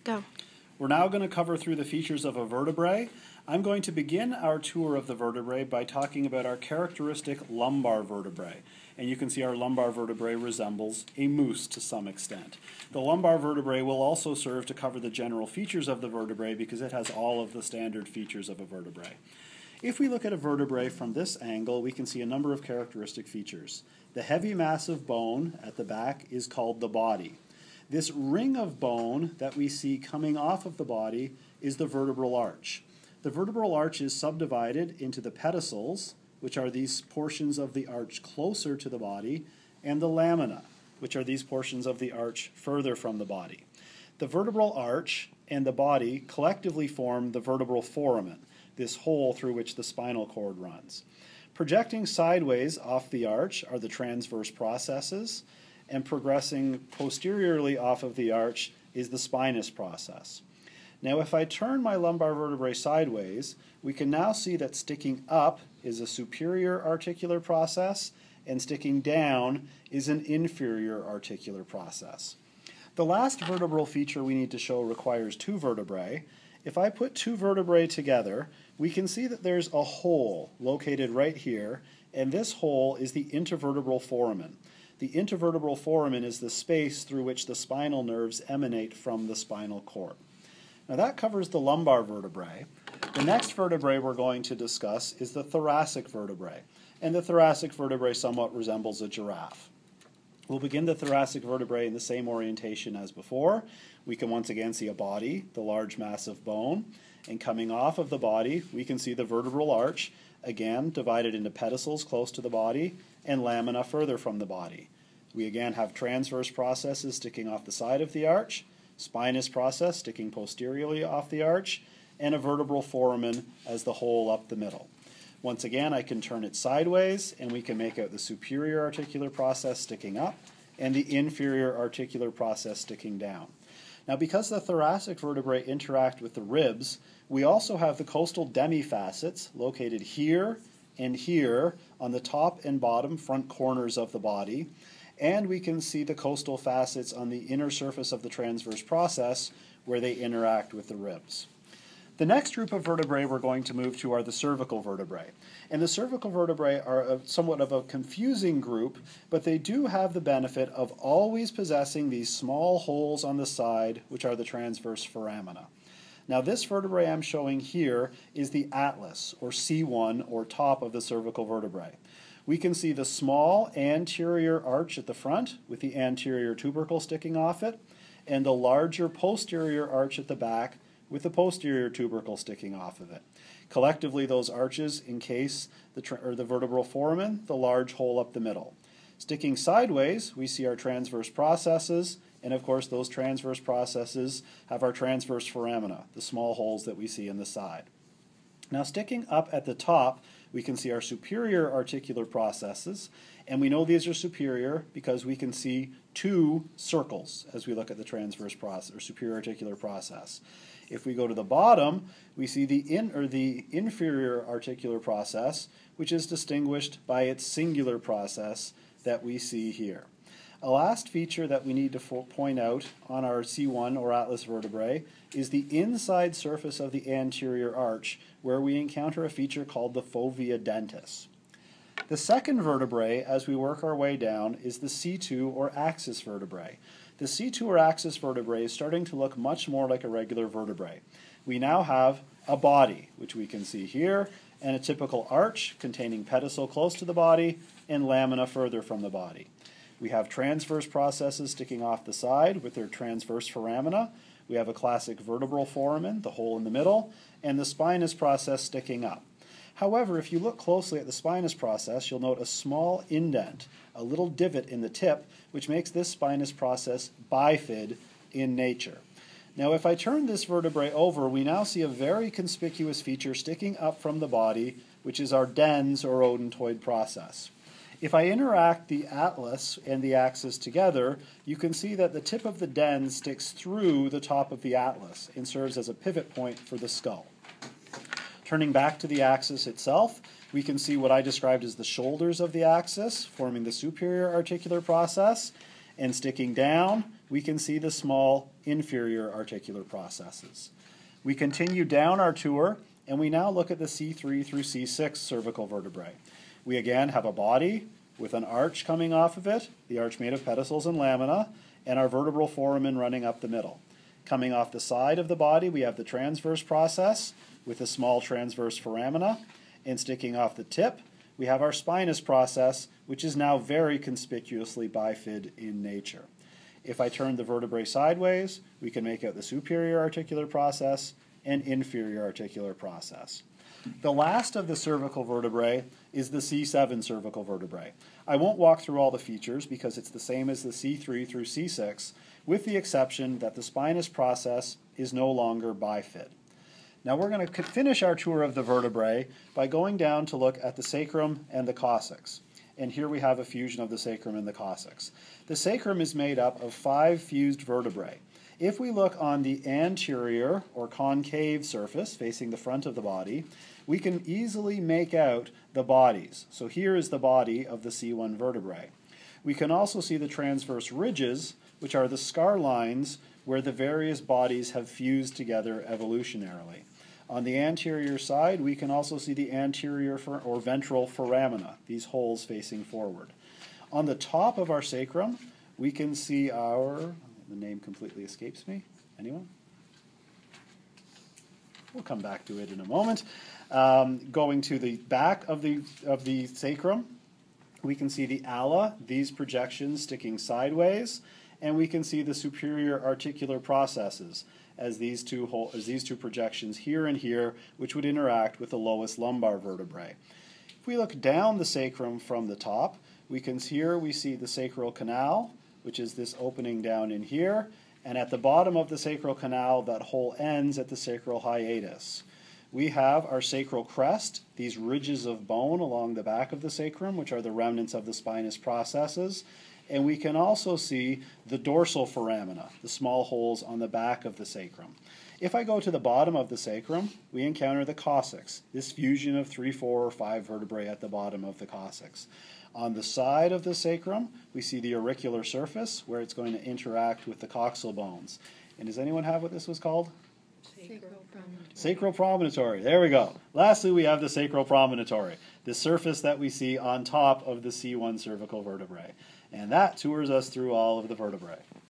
Go. We're now going to cover through the features of a vertebrae. I'm going to begin our tour of the vertebrae by talking about our characteristic lumbar vertebrae. And you can see our lumbar vertebrae resembles a moose to some extent. The lumbar vertebrae will also serve to cover the general features of the vertebrae because it has all of the standard features of a vertebrae. If we look at a vertebrae from this angle, we can see a number of characteristic features. The heavy mass of bone at the back is called the body. This ring of bone that we see coming off of the body is the vertebral arch. The vertebral arch is subdivided into the pedicels, which are these portions of the arch closer to the body, and the lamina, which are these portions of the arch further from the body. The vertebral arch and the body collectively form the vertebral foramen, this hole through which the spinal cord runs. Projecting sideways off the arch are the transverse processes, and progressing posteriorly off of the arch is the spinous process. Now if I turn my lumbar vertebrae sideways, we can now see that sticking up is a superior articular process and sticking down is an inferior articular process. The last vertebral feature we need to show requires two vertebrae. If I put two vertebrae together, we can see that there's a hole located right here, and this hole is the intervertebral foramen. The intervertebral foramen is the space through which the spinal nerves emanate from the spinal cord. Now that covers the lumbar vertebrae. The next vertebrae we're going to discuss is the thoracic vertebrae. And the thoracic vertebrae somewhat resembles a giraffe. We'll begin the thoracic vertebrae in the same orientation as before. We can once again see a body, the large mass of bone, and coming off of the body we can see the vertebral arch, again divided into pedicels close to the body and lamina further from the body. We again have transverse processes sticking off the side of the arch, spinous process sticking posteriorly off the arch, and a vertebral foramen as the hole up the middle. Once again, I can turn it sideways and we can make out the superior articular process sticking up and the inferior articular process sticking down. Now because the thoracic vertebrae interact with the ribs, we also have the costal demifacets located here and here on the top and bottom front corners of the body, and we can see the costal facets on the inner surface of the transverse process where they interact with the ribs. The next group of vertebrae we're going to move to are the cervical vertebrae. And the cervical vertebrae are somewhat of a confusing group, but they do have the benefit of always possessing these small holes on the side, which are the transverse foramina. Now this vertebrae I'm showing here is the atlas, or C1, or top of the cervical vertebrae. We can see the small anterior arch at the front with the anterior tubercle sticking off it, and the larger posterior arch at the back with the posterior tubercle sticking off of it. Collectively, those arches encase the vertebral foramen, the large hole up the middle. Sticking sideways, we see our transverse processes, and of course those transverse processes have our transverse foramina, the small holes that we see in the side. Now sticking up at the top, we can see our superior articular processes, and we know these are superior because we can see two circles as we look at the transverse process, or superior articular process. If we go to the bottom, we see the inferior articular process, which is distinguished by its singular process that we see here. A last feature that we need to point out on our C1 or atlas vertebrae is the inside surface of the anterior arch, where we encounter a feature called the fovea dentis. The second vertebrae, as we work our way down, is the C2 or axis vertebrae. The C2 or axis vertebrae is starting to look much more like a regular vertebrae. We now have a body, which we can see here, and a typical arch containing pedicel close to the body and lamina further from the body. We have transverse processes sticking off the side with their transverse foramina. We have a classic vertebral foramen, the hole in the middle, and the spinous process sticking up. However, if you look closely at the spinous process, you'll note a small indent, a little divot in the tip, which makes this spinous process bifid in nature. Now if I turn this vertebrae over, we now see a very conspicuous feature sticking up from the body, which is our dens or odontoid process. If I interact the atlas and the axis together, you can see that the tip of the dens sticks through the top of the atlas and serves as a pivot point for the skull. Turning back to the axis itself, we can see what I described as the shoulders of the axis, forming the superior articular process, and sticking down, we can see the small inferior articular processes. We continue down our tour, and we now look at the C3 through C6 cervical vertebrae. We again have a body with an arch coming off of it, the arch made of pedicels and lamina, and our vertebral foramen running up the middle. Coming off the side of the body, we have the transverse process with a small transverse foramina, and sticking off the tip, we have our spinous process, which is now very conspicuously bifid in nature. If I turn the vertebrae sideways, we can make out the superior articular process and inferior articular process. The last of the cervical vertebrae is the C7 cervical vertebrae. I won't walk through all the features because it's the same as the C3 through C6, with the exception that the spinous process is no longer bifid. Now we're going to finish our tour of the vertebrae by going down to look at the sacrum and the coccyx. And here we have a fusion of the sacrum and the coccyx. The sacrum is made up of 5 fused vertebrae. If we look on the anterior or concave surface facing the front of the body, we can easily make out the bodies. So here is the body of the C1 vertebrae. We can also see the transverse ridges, which are the scar lines where the various bodies have fused together evolutionarily. On the anterior side, we can also see the anterior or ventral foramina, these holes facing forward. On the top of our sacrum, we can see the name completely escapes me. Anyone? We'll come back to it in a moment. Going to the back of the sacrum, we can see the ala, these projections sticking sideways, and we can see the superior articular processes as these two projections here and here, which would interact with the lowest lumbar vertebrae. If we look down the sacrum from the top, we see the sacral canal, which is this opening down in here, and at the bottom of the sacral canal, that hole ends at the sacral hiatus. We have our sacral crest, these ridges of bone along the back of the sacrum, which are the remnants of the spinous processes. And we can also see the dorsal foramina, the small holes on the back of the sacrum. If I go to the bottom of the sacrum, we encounter the coccyx, this fusion of 3, 4, or 5 vertebrae at the bottom of the coccyx. On the side of the sacrum, we see the auricular surface, where it's going to interact with the coxal bones. And does anyone have what this was called? Sacral promontory. There we go. Lastly, we have the sacral promontory, the surface that we see on top of the C1 cervical vertebrae. And that tours us through all of the vertebrae.